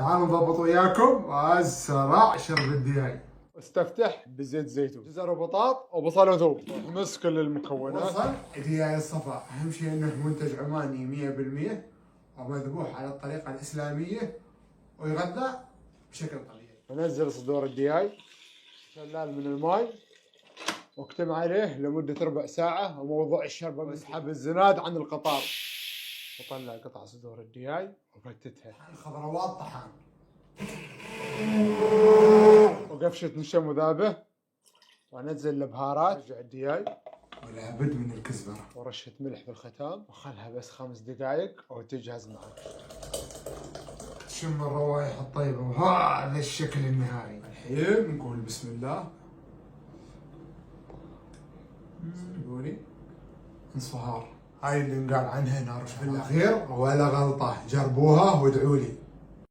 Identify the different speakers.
Speaker 1: تعالوا نضبط وياكم اسرع شرب الدياي.
Speaker 2: استفتح بزيت زيتون، جزر وبطاط وبصل وثوم، واحمص كل المكونات.
Speaker 1: وصل دياي الصفاء، اهم شيء انه منتج عماني 100% ومذبوح على الطريقه الاسلاميه ويغذى بشكل طبيعي.
Speaker 2: ونزل صدور الدياي شلال من الماء واكتم عليه لمدة ربع ساعة، وموضوع الشربة واسحب الزناد عن القطار. وطلع قطع صدور الدياي وفتتها،
Speaker 1: الخضروات طحان
Speaker 2: وقفشة نشا مذابة، وانزل البهارات، رجع الدياي
Speaker 1: ولا بد من الكزبره
Speaker 2: ورشة ملح بالختام، وخلها بس 5 دقائق وتجهز معك.
Speaker 1: تشم الروائح الطيبه وهذا الشكل النهائي. الحين نقول بسم الله. قولي انصهار، هاي اللي نقال عنها نار. بالاخير ولا غلطه، جربوها وادعوا لي.